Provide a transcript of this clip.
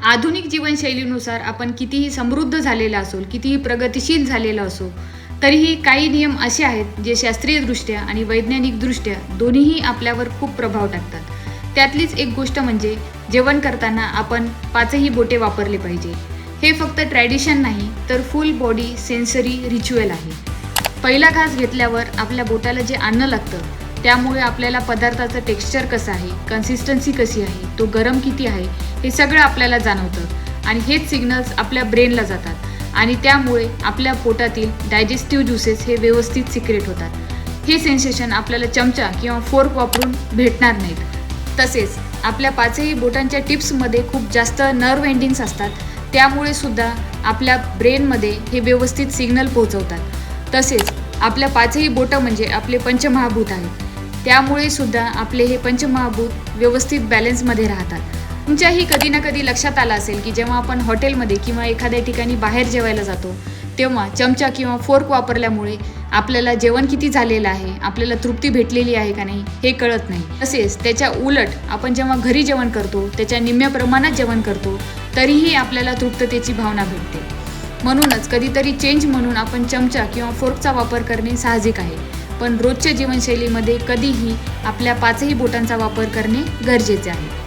आधुनिक जीवनशैलीनुसार आपण कितीही समृद्ध झालेला असो, कितीही प्रगतिशील झालेला असो, तरीही काही नियम असे आहेत जे शास्त्रीयदृष्ट्या आणि वैज्ञानिकदृष्ट्या दोन्हीही आपल्यावर खूप प्रभाव टाकतात. त्यातलीच एक गोष्ट म्हणजे जेवण करताना आपण पाचही बोटे वापरले पाहिजे. हे फक्त ट्रॅडिशन नाही तर फुल बॉडी सेन्सरी रिच्युअल आहे. पहिला घास घेतल्यावर आपल्या बोटाला जे अन्न लागतं त्यामुळे आपल्याला पदार्थाचं टेक्स्चर कसं आहे, कन्सिस्टन्सी कशी आहे, तो गरम किती आहे, हे सगळं आपल्याला जाणवतं आणि हेच सिग्नल्स आपल्या ब्रेनला जातात आणि त्यामुळे आपल्या पोटातील डायजेस्टिव्ह ज्युसेस हे व्यवस्थित सिक्रेट होतात. हे सेन्सेशन आपल्याला चमचा किंवा फोर्क वापरून भेटणार नाहीत. तसेच आपल्या पाचही बोटांच्या टिप्समध्ये खूप जास्त नर्व एंडिंग्स असतात, त्यामुळे सुद्धा आपल्या ब्रेनमध्ये हे व्यवस्थित सिग्नल पोहोचवतात. तसेच आपल्या पाचही बोटं म्हणजे आपले पंचमहाभूत आहेत, त्यामुळे सुद्धा आपले हे पंचमहाभूत व्यवस्थित बॅलन्समध्ये राहतात. तुमच्याही कधी ना कधी लक्षात आलं असेल की जेव्हा आपण हॉटेलमध्ये किंवा एखाद्या ठिकाणी बाहेर जेवायला जातो तेव्हा चमचा किंवा फोर्क वापरल्यामुळे आपल्याला जेवण किती झालेलं आहे, आपल्याला तृप्ती भेटलेली आहे का नाही हे कळत नाही. तसेच त्याच्या उलट आपण जेव्हा घरी जेवण करतो त्याच्या निम्म्या प्रमाणात जेवण करतो तरीही आपल्याला तृप्ततेची भावना भेटते. म्हणूनच कधीतरी चेंज म्हणून आपण चमचा किंवा फोर्कचा वापर करणे साहजिक आहे, पण रोजच्या जीवनशैलीमध्ये कधीही आपल्या पाचही बोटांचा वापर करणे गरजेचे आहे.